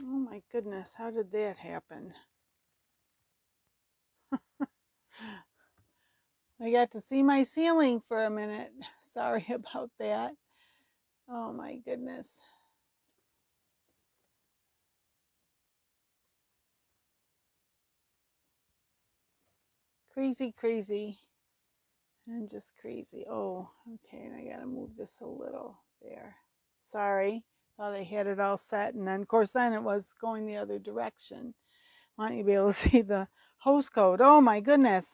Oh my goodness, how did that happen? I got to see my ceiling for a minute. Sorry about that. Oh my goodness. Crazy, crazy. I'm just crazy. Oh, okay, and I gotta move this a little there. Sorry. Thought I had it all set, and then of course then it was going the other direction. Want you to be able to see the host code. Oh my goodness.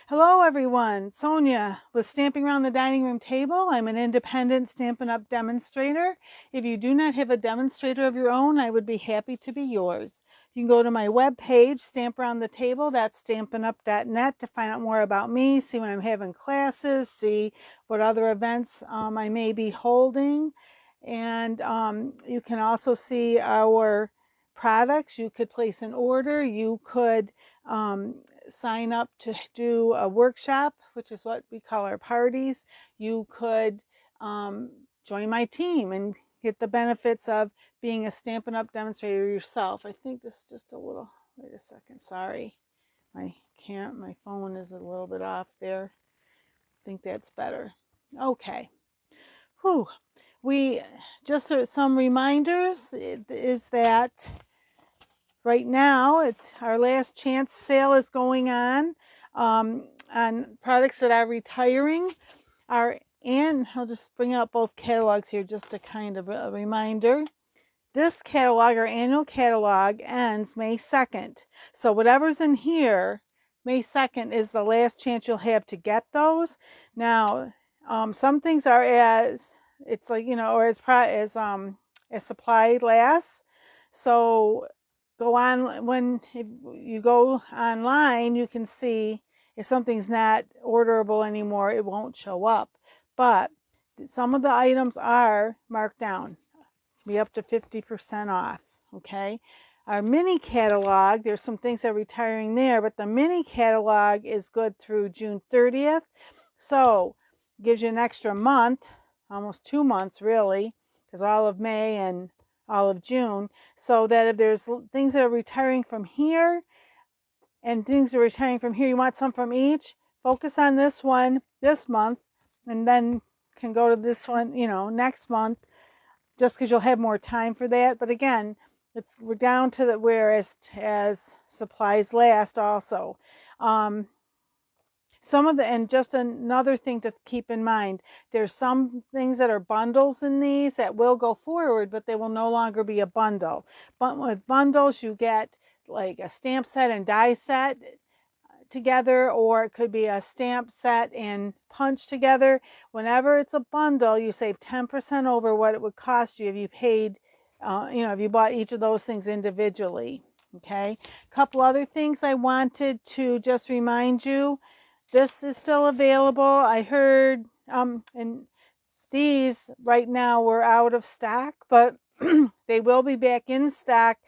Hello everyone. Sonia with Stamping Around the Dining Room Table. I'm an independent Stampin' Up! Demonstrator. If you do not have a demonstrator of your own, I would be happy to be yours. You can go to my webpage, Stamp Around the Table, that's stampinup.net, to find out more about me, see when I'm having classes, see what other events I may be holding. And you can also see our products. You could place an order. You could sign up to do a workshop, which is what we call our parties. You could join my team and get the benefits of being a Stampin' Up! Demonstrator yourself. I think this is just a little, wait a second, sorry. My phone is a little bit off there. I think that's better. Okay. Whew. We just some reminders is that right now it's our last chance sale is going on products that are retiring. And I'll just bring out both catalogs here just to kind of a reminder. This catalog, our annual catalog, ends May 2nd. So whatever's in here, May 2nd is the last chance you'll have to get those. Now, some things are it's like, or as supply lasts. So go on, if you go online, you can see if something's not orderable anymore, it won't show up. But some of the items are marked down, be up to 50% off. Okay, our mini catalog, there's some things that are retiring there, but the mini catalog is good through June 30th. So gives you an extra month, almost 2 months really, because all of May and all of June, so that if there's things that are retiring from here and things are retiring from here, you want some from each, focus on this one this month, and then can go to this one, next month, just because you'll have more time for that. But again, we're down to the where as supplies last also. And just another thing to keep in mind, there's some things that are bundles in these that will go forward, but they will no longer be a bundle. But with bundles, you get like a stamp set and die set together, or it could be a stamp set and punch together. Whenever it's a bundle, you save 10% over what it would cost you if you paid, if you bought each of those things individually. Okay, a couple other things I wanted to just remind you. This is still available. I heard, and these right now we're out of stock, but they will be back in stock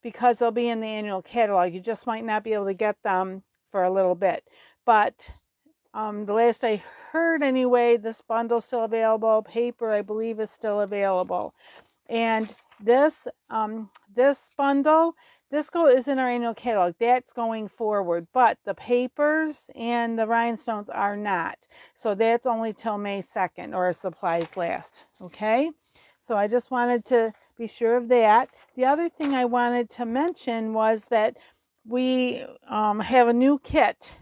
because they'll be in the annual catalog. You just might not be able to get them for a little bit. But the last I heard anyway, this bundle's still available. Paper, I believe, is still available. And this bundle, this is in our annual catalog. That's going forward, but the papers and the rhinestones are not. So that's only till May 2nd, or as supplies last. Okay, so I just wanted to be sure of that. The other thing I wanted to mention was that we have a new kit.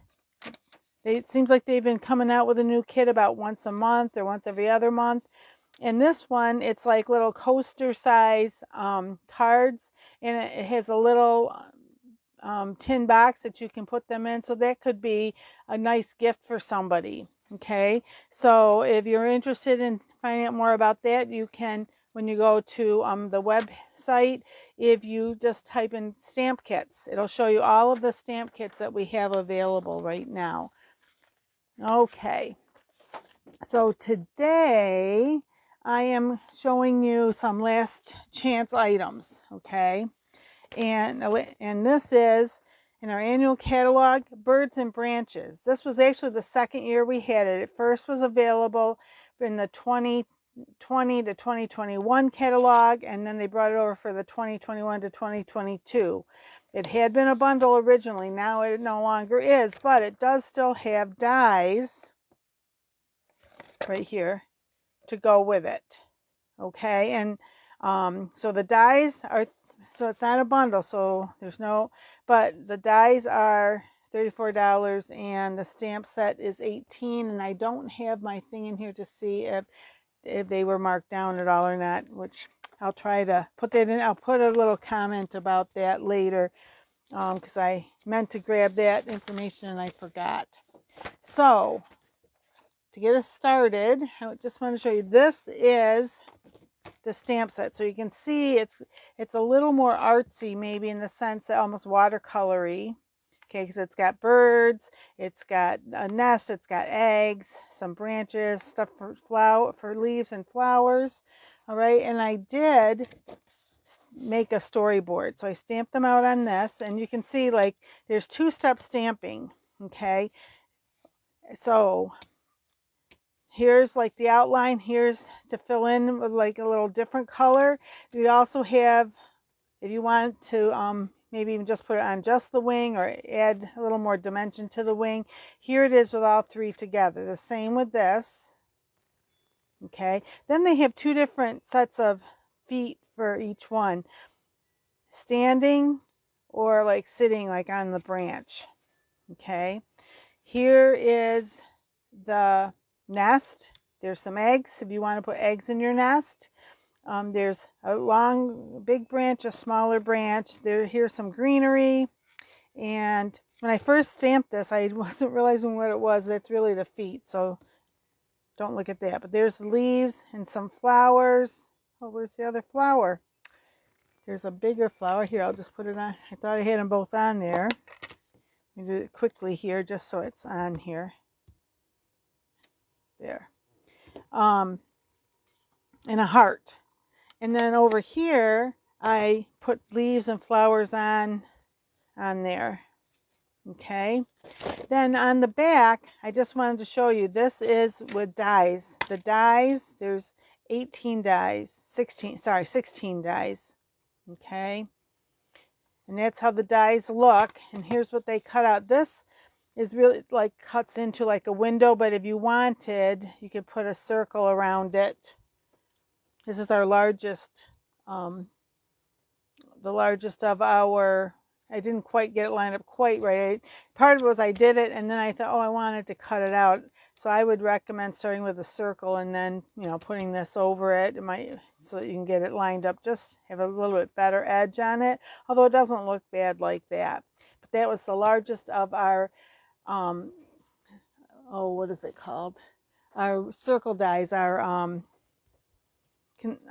It seems like they've been coming out with a new kit about once a month or once every other month. And this one, it's like little coaster size cards, and it has a little tin box that you can put them in. So that could be a nice gift for somebody. Okay, so if you're interested in finding out more about that, you can, when you go to the website, if you just type in stamp kits, it'll show you all of the stamp kits that we have available right now. Okay, so today I am showing you some last chance items, okay? And this is in our annual catalog, Birds and Branches. This was actually the second year we had it. It first was available in the 2020 to 2021 catalog, and then they brought it over for the 2021 to 2022. It had been a bundle originally, now it no longer is, but it does still have dies right here to go with it. Okay, and so the dies are, so it's not a bundle, so there's no, but the dies are $34 and the stamp set is $18, and I don't have my thing in here to see if they were marked down at all or not, which I'll try to put that in. I'll put a little comment about that later, because I meant to grab that information and I forgot. So to get us started, I just want to show you, this is the stamp set. So you can see it's a little more artsy, maybe in the sense that almost watercolory. Okay, because it's got birds, it's got a nest, it's got eggs, some branches, stuff for leaves and flowers. All right, and I did make a storyboard. So I stamped them out on this, and you can see like there's two-step stamping. Okay, so here's like the outline, here's to fill in with like a little different color. We also have, if you want to maybe even just put it on just the wing or add a little more dimension to the wing, here it is with all three together. The same with this. Okay, then they have two different sets of feet for each one, standing or like sitting like on the branch. Okay, here is the nest. There's some eggs if you want to put eggs in your nest. There's a long, big branch, a smaller branch. Here's some greenery. And when I first stamped this, I wasn't realizing what it was. That's really the feet, so don't look at that. But there's the leaves and some flowers. Oh, where's the other flower? There's a bigger flower. Here, I'll just put it on. I thought I had them both on there. Let me do it quickly here just so it's on here. There. And a heart. And then over here, I put leaves and flowers on there. Okay. Then on the back, I just wanted to show you, this is with dies. The dies, there's 16 dies. Okay. And that's how the dies look. And here's what they cut out. This is really like cuts into like a window, but if you wanted, you could put a circle around it. This is our largest, the largest of our, I didn't quite get it lined up quite right. Part of it was I did it and then I thought, oh, I wanted to cut it out. So I would recommend starting with a circle and then, you know, putting this over it. It might, so that you can get it lined up, just have a little bit better edge on it. Although it doesn't look bad like that. But that was the largest of our, what is it called? Our circle dies, our,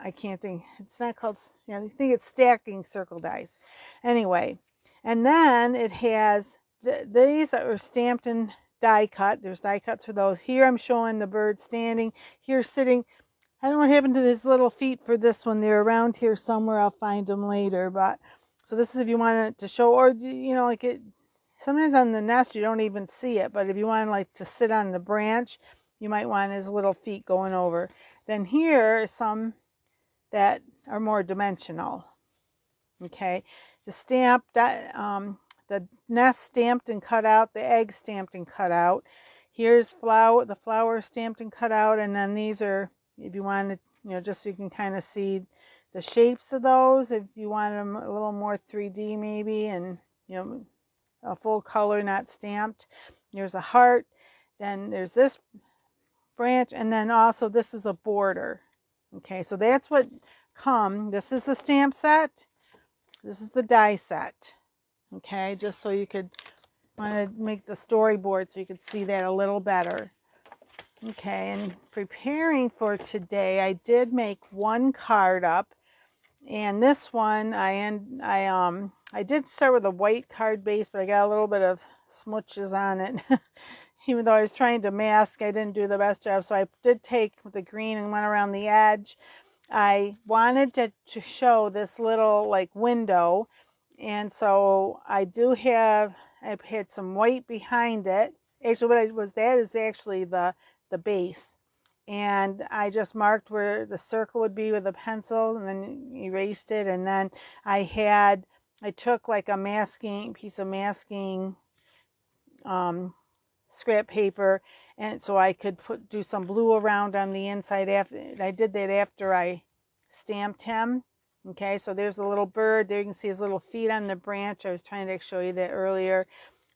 I can't think, it's not called, I think it's stacking circle dies. Anyway, and then it has, these are stamped in die cut. There's die cuts for those. Here I'm showing the bird standing, here sitting. I don't know what happened to his little feet for this one. They're around here somewhere. I'll find them later. But so this is if you want it to show, or you know, like it, sometimes on the nest you don't even see it, but if you want like to sit on the branch, you might want his little feet going over. Then here are some that are more dimensional. Okay, the stamp, that the nest stamped and cut out, the egg stamped and cut out. Here's the flower stamped and cut out, and then these are, if you want to, you know, just so you can kind of see the shapes of those, if you want them a little more 3D maybe, and you know, a full color, not stamped. There's a heart, then there's this branch, and then also this is a border. Okay, so that's what this is the stamp set, this is the die set. Okay, just so you could want to make the storyboard so you could see that a little better. Okay, and preparing for today, I did make one card up, and this one I did start with a white card base, but I got a little bit of smudges on it. Even though I was trying to mask, I didn't do the best job, so I did take the green and went around the edge. I wanted to show this little like window, and so I had some white behind it. Actually, what that is actually the base, and I just marked where the circle would be with a pencil and then erased it. And then I took like a piece of masking scrap paper, and so I could do some blue around on the inside. I did that after I stamped him. Okay, so there's a little bird there. You can see his little feet on the branch. I was trying to show you that earlier.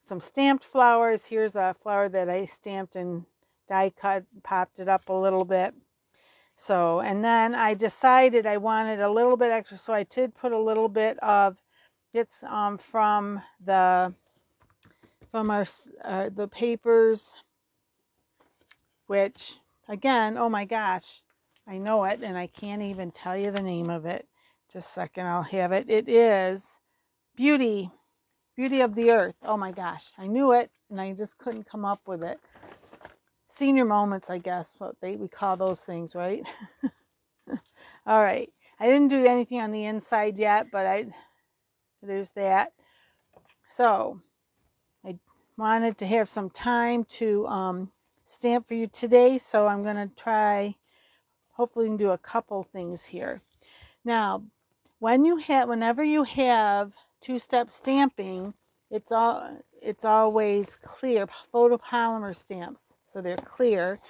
Some stamped flowers. Here's a flower that I stamped and die cut, popped it up a little bit. So, and then I decided I wanted a little bit extra, so I did put a little bit of, it's from the papers, which again, oh my gosh, I know it and I can't even tell you the name of it. Just a second, I'll have it. It is Beauty of the Earth. Oh my gosh, I knew it and I just couldn't come up with it. Senior moments, I guess, what we call those things, right? All right, I didn't do anything on the inside yet, but there's that. So I wanted to have some time to stamp for you today, so I'm going to try, hopefully we can do a couple things here. Now, whenever you have two-step stamping, it's always clear, photopolymer stamps, so they're clear,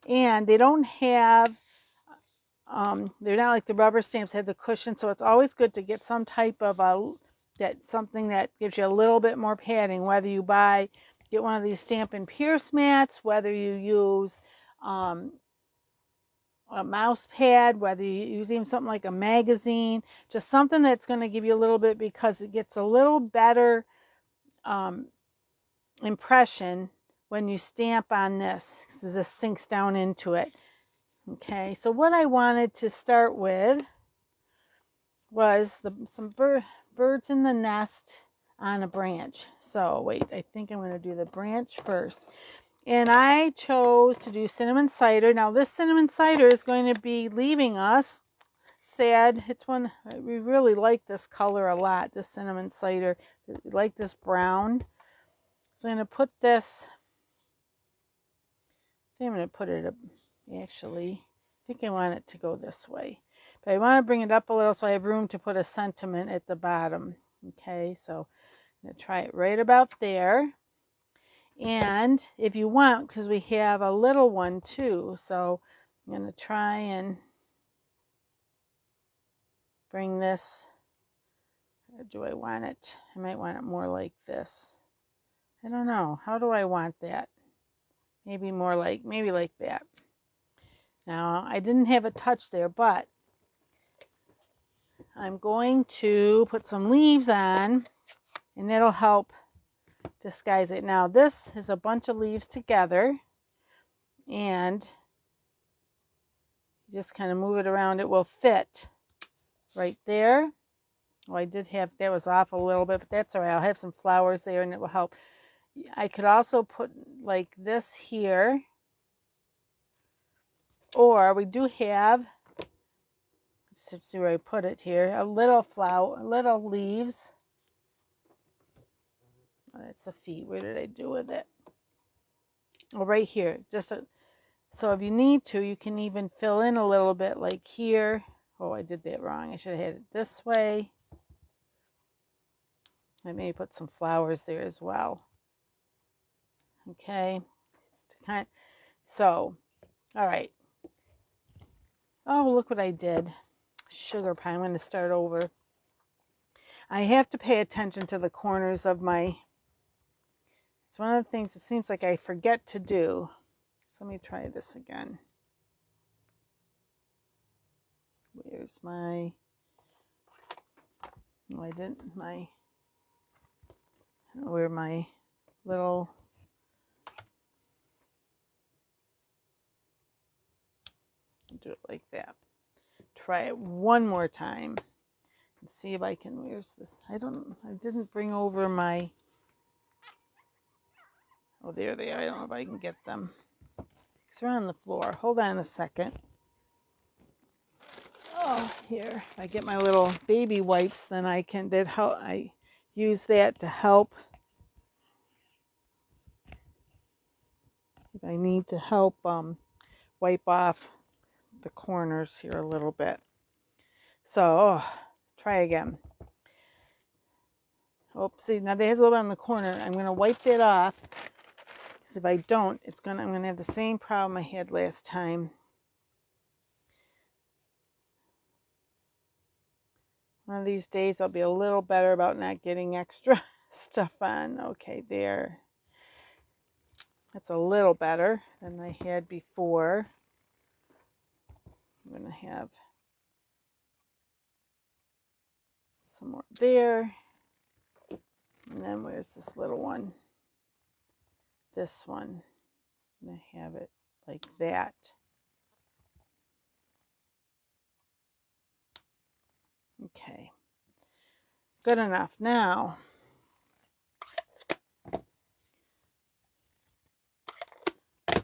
and they don't have, they're not like the rubber stamps have the cushion, so it's always good to get some type of something that gives you a little bit more padding, whether you get one of these Stampin' Pierce mats, whether you use a mouse pad, whether you use even something like a magazine, just something that's going to give you a little bit, because it gets a little better impression when you stamp on this, because this sinks down into it. Okay, so what I wanted to start with was some birds in the nest on a branch. So wait, I think I'm going to do the branch first. And I chose to do cinnamon cider. Now this cinnamon cider is going to be leaving us. Sad. It's one, we really like this color a lot, this cinnamon cider. We like this brown. So I'm going to put this, I'm going to put it up, actually, I think I want it to go this way. But I want to bring it up a little so I have room to put a sentiment at the bottom. Okay, so I'm going to try it right about there. And if you want, because we have a little one too, so I'm going to try and bring this, or do I want it? I might want it more like this. I don't know. How do I want that? Maybe like that. Now, I didn't have a touch there, but I'm going to put some leaves on, and that'll help disguise it. Now, this is a bunch of leaves together, and you just kind of move it around. It will fit right there. Oh, I did have, that was off a little bit, but that's all right. I'll have some flowers there, and it will help. I could also put like this here, or we do have, let's see where I put it here, a little leaves. Oh, that's a feet. Where did I do with it? Oh, right here. So if you need to, you can even fill in a little bit, like here. Oh, I did that wrong. I should have had it this way. I may put some flowers there as well. Okay. So, all right. Oh, look what I did. Sugar pie. I'm going to start over. I have to pay attention to the corners of my, it's one of the things it seems like I forget to do. So let me try this again. Where's my, oh, I don't know where my little, do it like that. Try it one more time and see if I can, where's this? I didn't bring over my, oh, there they are. I don't know if I can get them. They're on the floor. Hold on a second. Oh, here. If I get my little baby wipes, then I use that to help. If I need to help wipe off the corners here a little bit. So, try again. Oh, see, now there's a little bit on the corner. I'm going to wipe that off. Because if I don't, I'm going to have the same problem I had last time. One of these days I'll be a little better about not getting extra stuff on. Okay, there. That's a little better than I had before. I'm going to have some more there. And then where's this little one? This one. I'm going to have it like that. Okay. Good enough. Now,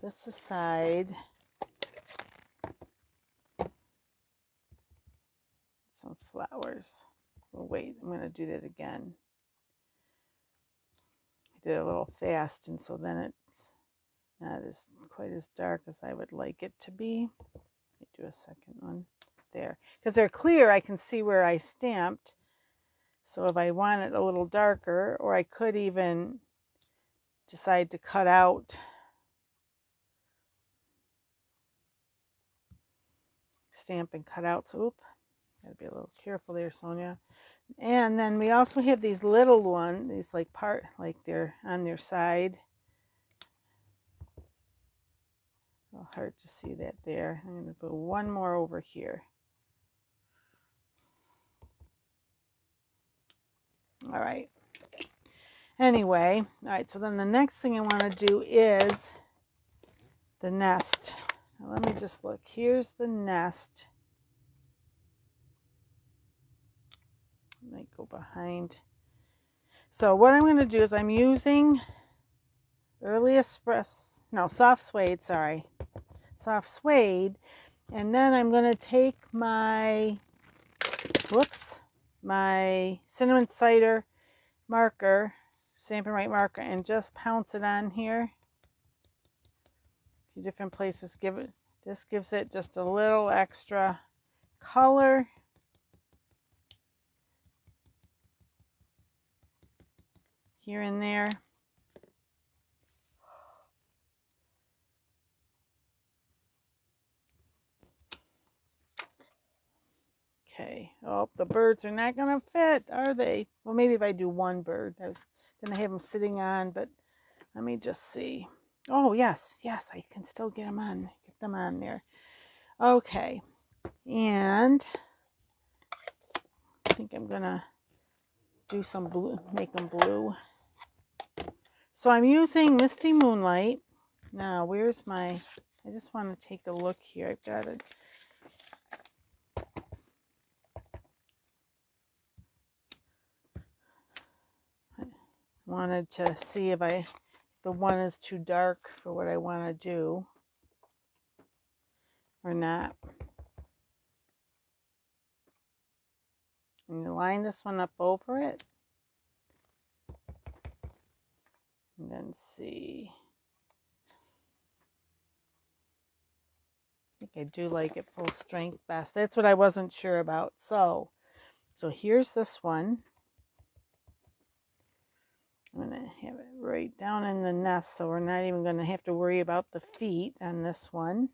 this aside. Some flowers. Oh, wait, I'm going to do that again. I did it a little fast, and so then it's not as quite as dark as I would like it to be. Let me do a second one there. Because they're clear, I can see where I stamped. So if I want it a little darker, or I could even decide to cut out Stampin' cutouts. Oop, gotta be a little careful there, Sonia. And then we also have these little ones, these like they're on their side. A little hard to see that there. I'm going to put one more over here. All right. Anyway, all right, so then the next thing I want to do is the nest. Now let me just look. Here's the nest. I might go behind. So what I'm going to do is I'm using soft suede, sorry. Soft suede. And then I'm going to take my cinnamon cider marker, Stampin' Right marker, and just pounce it on here. A few different places. This gives it just a little extra color. Here and there. Okay. Oh, the birds are not going to fit, are they? Well, maybe if I do one bird. I was going to have them sitting on, but let me just see. Oh, yes, I can still get them on there. Okay. And I think I'm going to do some blue, make them blue. So I'm using Misty Moonlight. Now, where's I just want to take a look here. I've got it. I wanted to see if the one is too dark for what I want to do or not. I'm going to line this one up over it. And then see. I think I do like it full strength best. That's what I wasn't sure about. So here's this one. I'm going to have it right down in the nest, so we're not even going to have to worry about the feet on this one.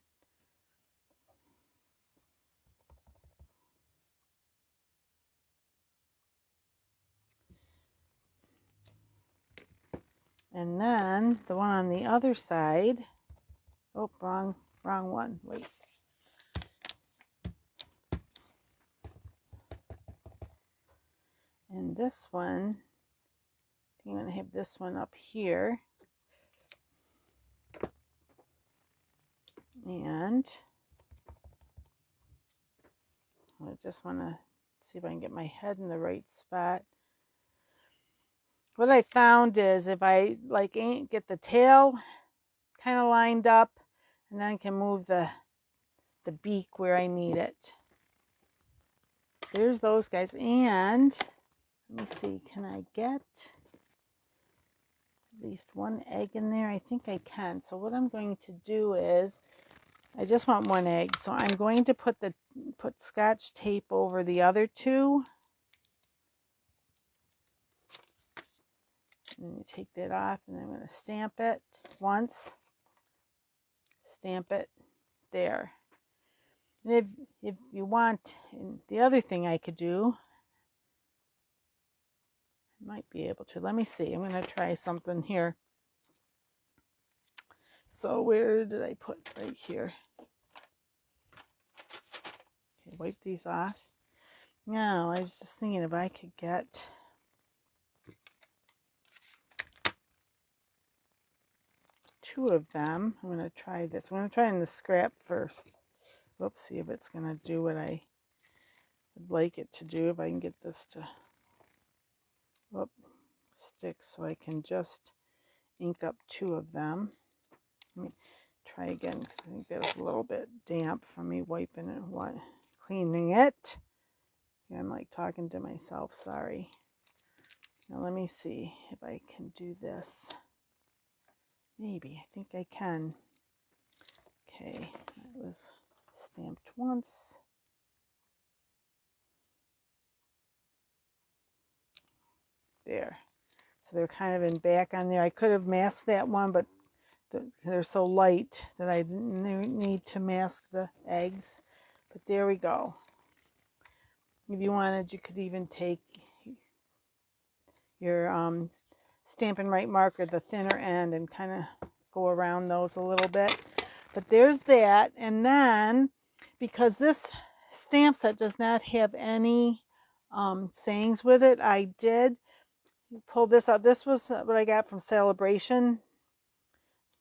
And then the one on the other side. Oh, wrong one. Wait. And this one, I'm going to have this one up here. And I just want to see if I can get my head in the right spot. What I found is if I get the tail kind of lined up, and then I can move the beak where I need it. There's those guys. And let me see, can I get at least one egg in there? I think I can. So what I'm going to do is I just want one egg, so I'm going to put Scotch tape over the other two. And you take that off, and I'm going to stamp it once. Stamp it there. And if you want, and the other thing I could do, I might be able to. Let me see. I'm going to try something here. So where did I put? Right here. Okay, wipe these off. Now, I was just thinking if I could get two of them. I'm going to try this. I'm going to try in the scrap first. Whoops, see if it's going to do what I would like it to do. If I can get this to stick so I can just ink up two of them. Let me try again because I think that was a little bit damp from me wiping it, cleaning it. Yeah, I'm like talking to myself, sorry. Now let me see if I can do this. Maybe, I think I can. Okay, that was stamped once. There. So they're kind of in back on there. I could have masked that one, but they're so light that I didn't need to mask the eggs. But there we go. If you wanted, you could even take your Stampin' Right marker, the thinner end, and kind of go around those a little bit. But there's that. And then, because this stamp set does not have any sayings with it, I did pull this out. This was what I got from Celebration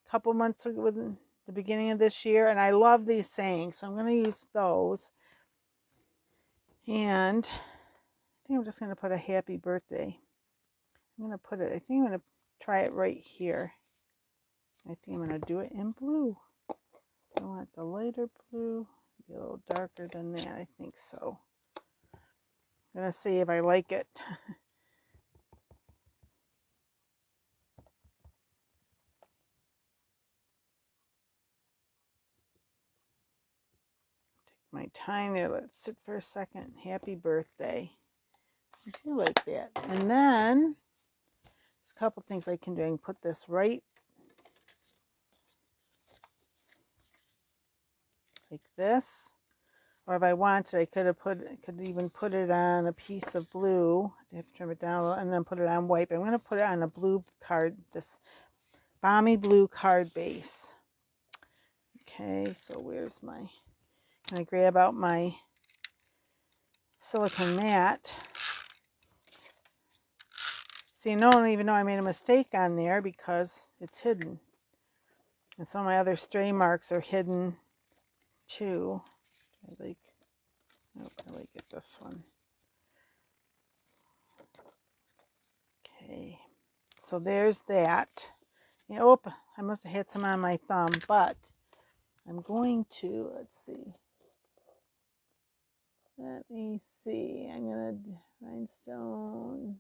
a couple months ago, within the beginning of this year, and I love these sayings, so I'm going to use those. And I think I'm just going to put a happy birthday. I'm going to put it, I think I'm going to try it right here. I think I'm going to do it in blue. I want the lighter blue, be a little darker than that, I think so. I'm going to see if I like it. Take my time there, let it sit for a second. Happy birthday. I do like that. And then, there's a couple things I can do. I can put this right like this, or if I wanted, I could even put it on a piece of blue. I have to trim it down a little, and then put it on white. But I'm going to put it on a blue card, this balmy blue card base. Okay, so where's my? I'm going to grab out my silicone mat. See, no one even know I made a mistake on there because it's hidden, and some of my other stray marks are hidden too. I like it this one. Okay, so there's that. Yeah, oh, I must have had some on my thumb, but I'm going to, let's see. Let me see. I'm going to rhinestone,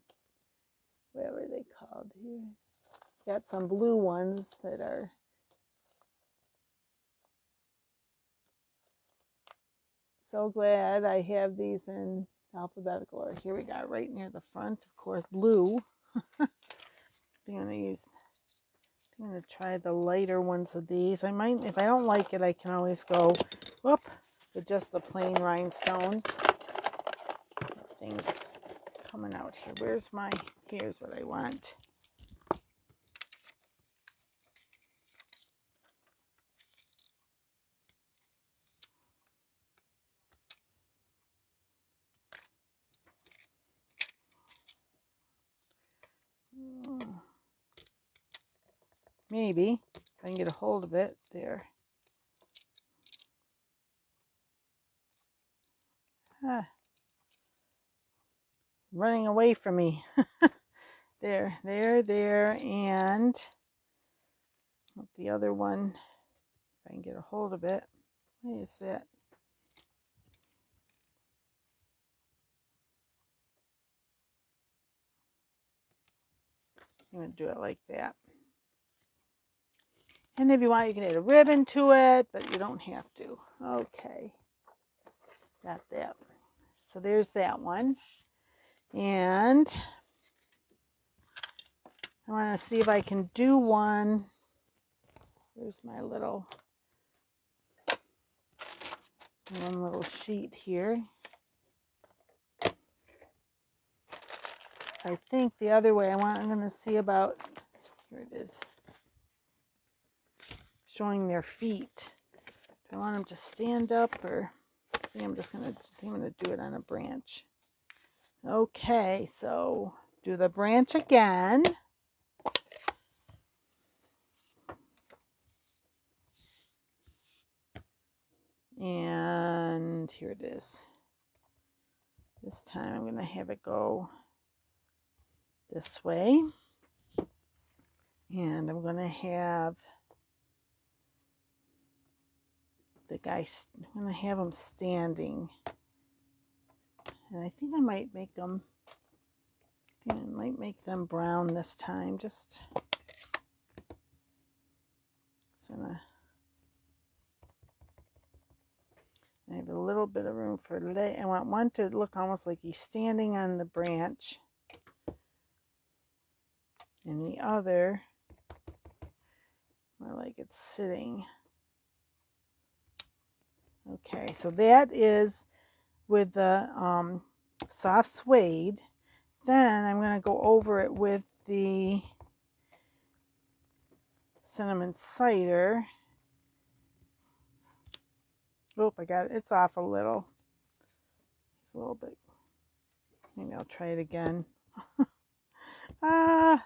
whatever they called here. Got some blue ones that are so glad I have these in alphabetical order. Here we got right near the front, of course, blue. I'm going to try the lighter ones of these. I might, if I don't like it, I can always go, whoop, with just the plain rhinestones. Things coming out here. Here's what I want. Maybe if I can get a hold of it there. Running away from me. there, and the other one, if I can get a hold of it. What is that? I'm going to do it like that. And if you want, you can add a ribbon to it, but you don't have to. Okay, got that. So there's that one. And I want to see if I can do one. There's my one little sheet here. I think the other way I'm going to see about, here it is, showing their feet. Do I want them to stand up, or I think I'm going to do it on a branch. Okay, so do the branch again. And here it is. This time I'm going to have it go this way. And I'm going to have the guy, I'm going to have him standing. And I think I might make them, brown this time. Just gonna, I have a little bit of room for leg. I want one to look almost like he's standing on the branch, and the other more like it's sitting. Okay, so that is with the soft suede. Then I'm going to go over it with the cinnamon cider. Oh, I got it. It's off a little. It's a little bit. Maybe I'll try it again. I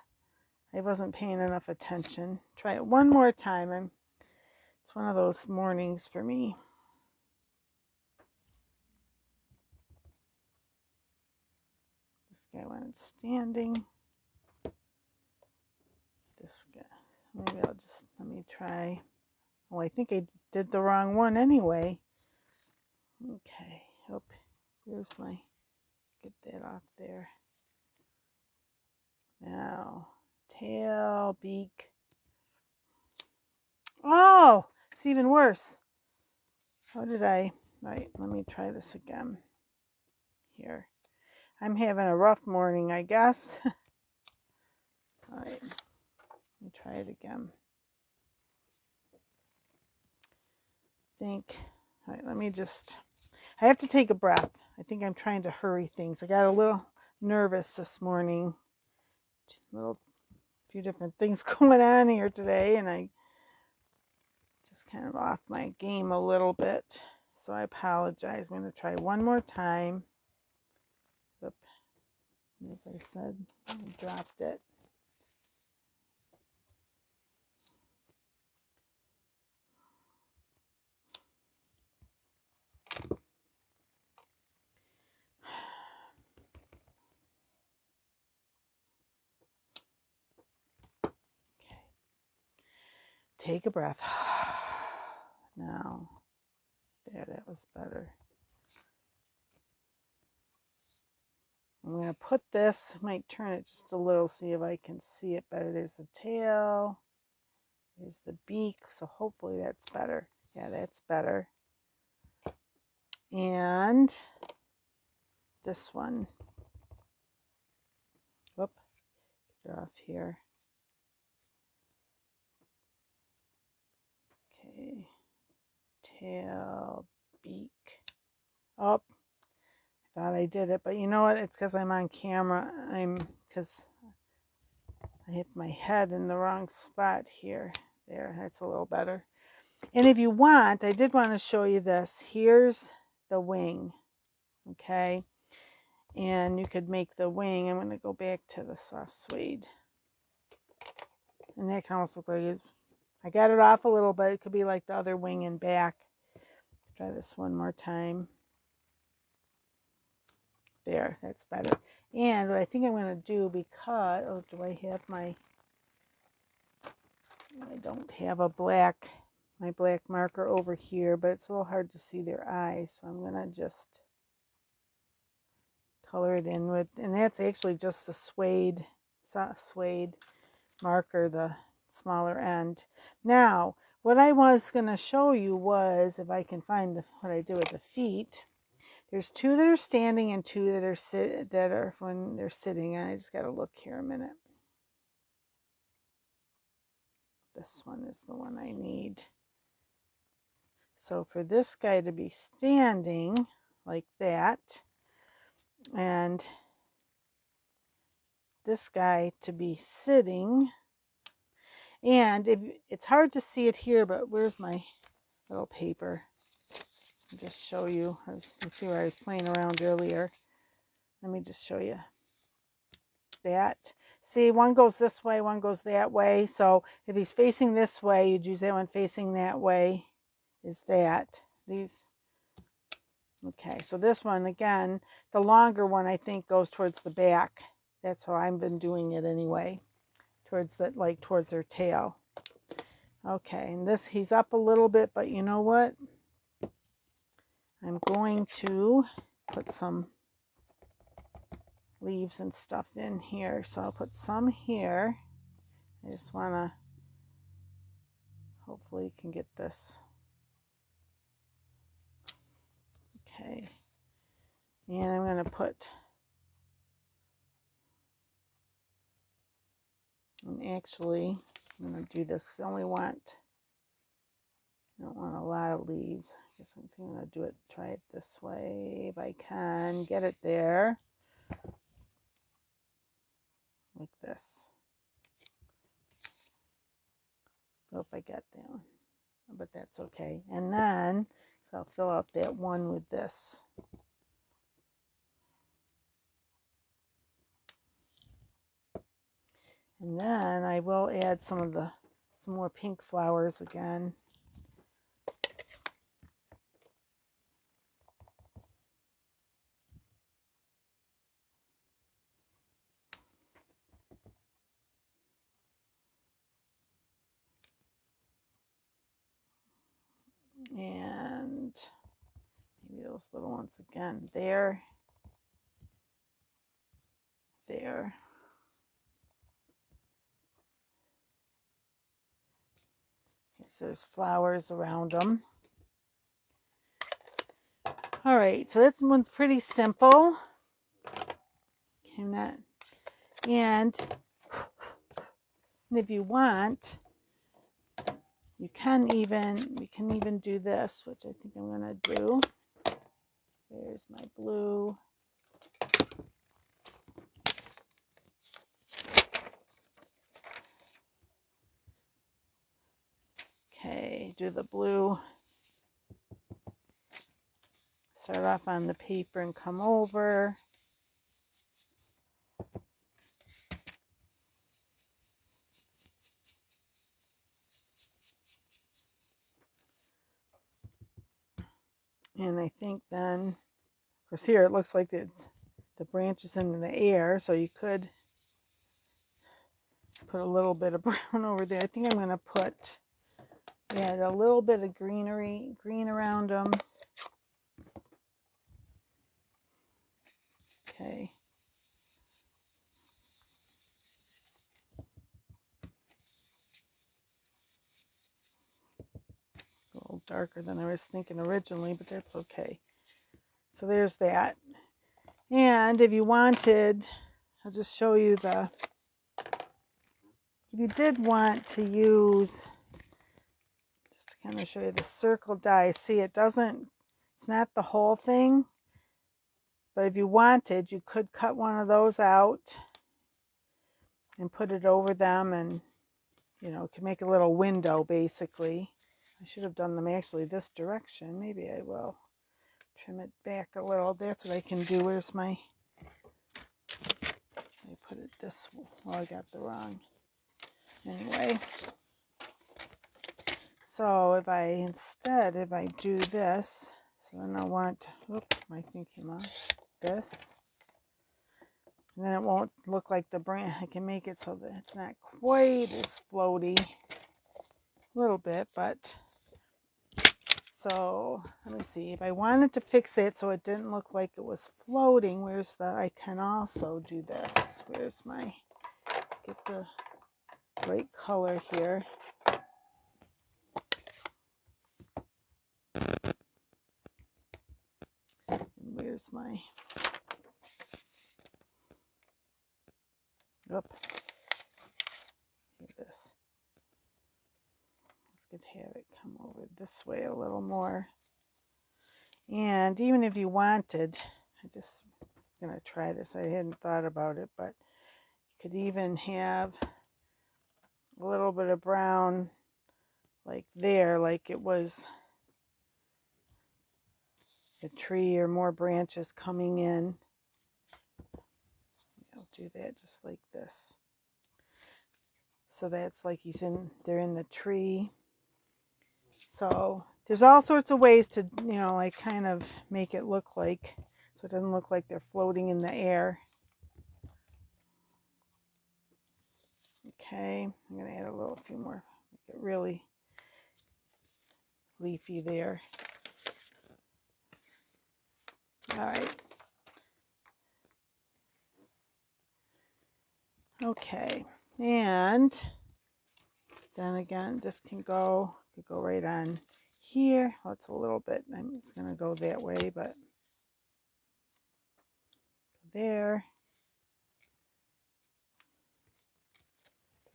wasn't paying enough attention. Try it one more time. It's one of those mornings for me. This guy went standing. This guy. Maybe let me try. Oh, I think I did the wrong one anyway. Okay. Oh, here's my, get that off there. Now, tail, beak. Oh, it's even worse. How did I? Right, let me try this again. Here. I'm having a rough morning, I guess. All right, let me try it again. All right, let me just, I have to take a breath. I think I'm trying to hurry things. I got a little nervous this morning. Few different things going on here today, and I just kind of off my game a little bit. So I apologize. I'm going to try one more time. Oop. As I said, I dropped it. Take a breath. Now, there, that was better. I'm going to put this, I might turn it just a little, see if I can see it better. There's the tail, there's the beak, so hopefully that's better. Yeah, that's better. And this one. Whoop, get off here. Okay, tail, beak. Oh, I thought I did it, but you know what? It's because I'm on camera. Because I hit my head in the wrong spot here. There, that's a little better. And if you want, I did want to show you this. Here's the wing, okay? And you could make the wing. I'm going to go back to the soft suede. And that can almost look like it. I got it off a little, but it could be like the other wing and back. Try this one more time. There, that's better. And what I think I'm going to do, because, oh, do I have my, I don't have a my black marker over here, but it's a little hard to see their eyes. So I'm going to just color it in with, and that's actually just the suede marker, smaller end. Now, what I was going to show you was, if I can find what I did with the feet, there's two that are standing and two that are when they're sitting. And I just got to look here a minute. This one is the one I need. So for this guy to be standing like that, and this guy to be sitting, and if it's hard to see it here, but where's my little paper? I'll just show you. You see where I was playing around earlier. Let me just show you that. See, one goes this way, one goes that way. So if he's facing this way, you'd use that one. Facing that way is that. These. Okay, so this one, again, the longer one, I think, goes towards the back. That's how I've been doing it anyway. Towards their tail. Okay, and this, he's up a little bit, but you know what? I'm going to put some leaves and stuff in here. So I'll put some here. I just want to, hopefully you can get this. Okay. And I'm going to put, and actually, I'm going to do this. I don't want a lot of leaves. I guess I'm going to do it, try it this way if I can get it there. Like this. Hope I got that one, but that's okay. And then, so I'll fill out that one with this. And then I will add some more pink flowers again. And maybe those little ones again. There. Okay, so there's flowers around them. All right, so this one's pretty simple. And if you want, we can even do this, which I think I'm going to do. There's my blue. Okay, do the blue. Start off on the paper and come over. And I think then, of course, here it looks like the branch is in the air, so you could put a little bit of brown over there. I think I'm going to add a little bit of green around them. Okay. A little darker than I was thinking originally, but that's okay. So there's that. And if you wanted, I'll just show you if you did want to use, just to kind of show you the circle die, see it's not the whole thing, but if you wanted, you could cut one of those out and put it over them, and it could make a little window basically. I should have done them actually this direction. Maybe I will trim it back a little. That's what I can do. Where's my, I put it this way. Oh, I got the wrong. Anyway, so if I do this, so then I want, oops, my thing came off, this, and then it won't look like the branch. I can make it so that it's not quite as floaty, a little bit, but, so let me see, if I wanted to fix it so it didn't look like it was floating, I can also do this. Where's my, get the right color here. Where's my, here this. Let's have it come over this way a little more. And even if you wanted, I just gonna try this. I hadn't thought about it, but you could even have a little bit of brown like there, like it was a tree or more branches coming in. I'll do that just like this. So that's like they're in the tree. So there's all sorts of ways to, like kind of make it look like, so it doesn't look like they're floating in the air. Okay, I'm going to add a few more, make it really leafy there. All right. Okay, and then again, this could go right on here. Well, it's a little bit, I'm just going to go that way, but there.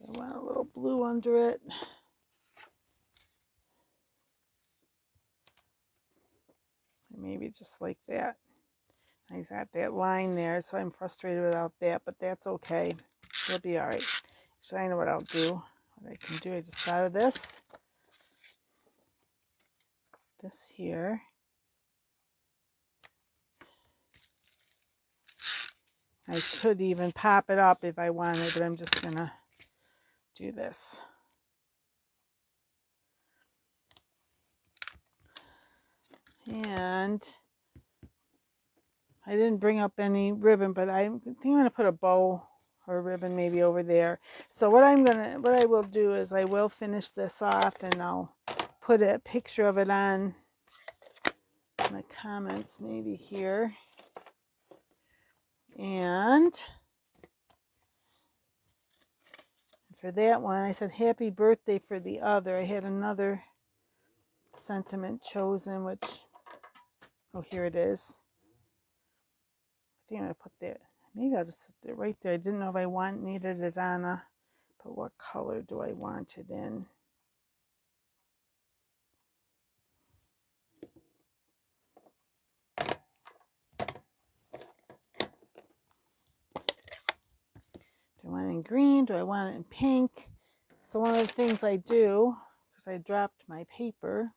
I want a little blue under it. Maybe just like that. I got that line there, so I'm frustrated without that, but that's okay. It'll be all right. So I know what I'll do. What I can do, I just thought of this here. I could even pop it up if I wanted, but I'm just gonna do this. And I didn't bring up any ribbon, but I think I'm gonna put a bow or a ribbon maybe over there. So what I will do is I will finish this off, and I'll put a picture of it on my comments maybe here. And for that one, I said happy birthday for the other. I had another sentiment chosen, which, oh, here it is. I think I'm going to put that, maybe I'll just put it right there. I didn't know if I needed it on but what color do I want it in? Do I want it in green? Do I want it in pink? So one of the things I do, because I dropped my paper,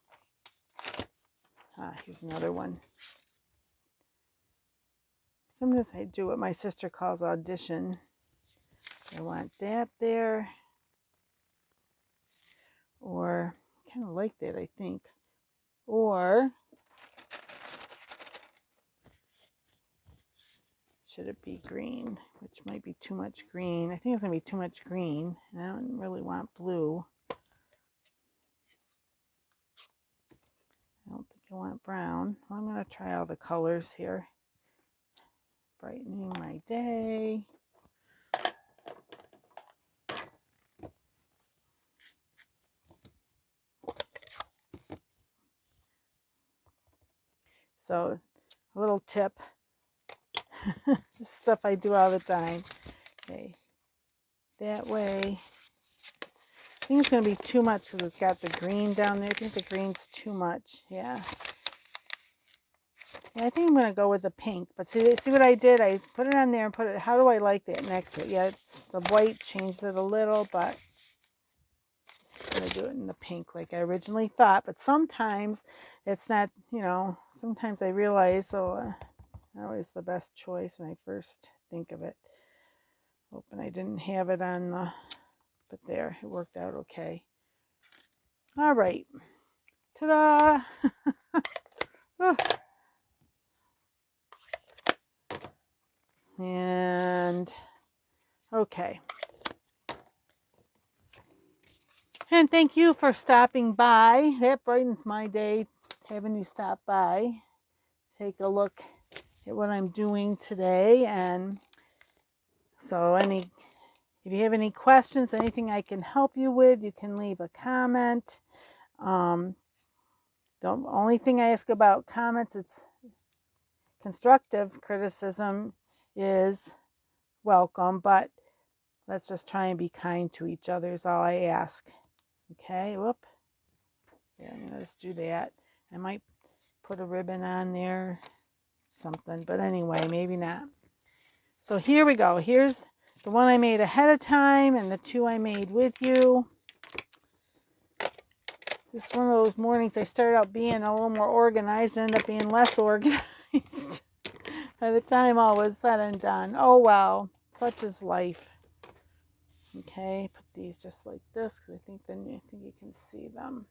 here's another one. Sometimes I do what my sister calls audition. I want that there, or kind of like that, I think. Or should it be green, which might be too much green. I think it's going to be too much green, and I don't really want blue. I don't think I want brown. Well, I'm going to try all the colors here. Brightening my day. So, a little tip. This stuff I do all the time. Okay, that way. I think it's going to be too much because it's got the green down there. I think the green's too much. Yeah, I think I'm going to go with the pink. But see what I did? I put it on there and put it. How do I like that next to it? Yeah, the white changed it a little, but I'm going to do it in the pink like I originally thought. But sometimes it's not, sometimes I realize, not always the best choice when I first think of it. Hoping I didn't have it on but there, it worked out okay. All right. Ta-da! Oh. And okay. And thank you for stopping by. That brightens my day, having you stop by. Take a look at what I'm doing today. And so any If you have any questions, anything I can help you with, you can leave a comment. The only thing I ask about comments, it's constructive criticism is welcome, but let's just try and be kind to each other is all I ask. Okay, whoop. Yeah, I'm gonna just do that. I might put a ribbon on there, something, but anyway, maybe not. So here we go. Here's the one I made ahead of time and the two I made with you. This is one of those mornings I started out being a little more organized and ended up being less organized by the time all was said and done. Oh well, such is life. Okay, put these just like this because I think you can see them.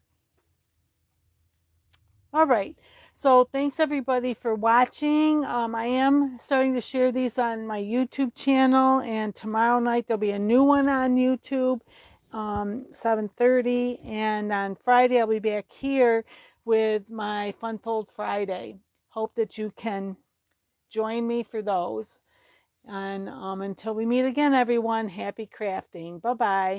All right, so thanks everybody for watching. I am starting to share these on my YouTube channel, and tomorrow night there'll be a new one on YouTube, 7:30, and on Friday I'll be back here with my Fun Fold Friday. Hope that you can join me for those. And until we meet again, everyone, happy crafting. Bye-bye.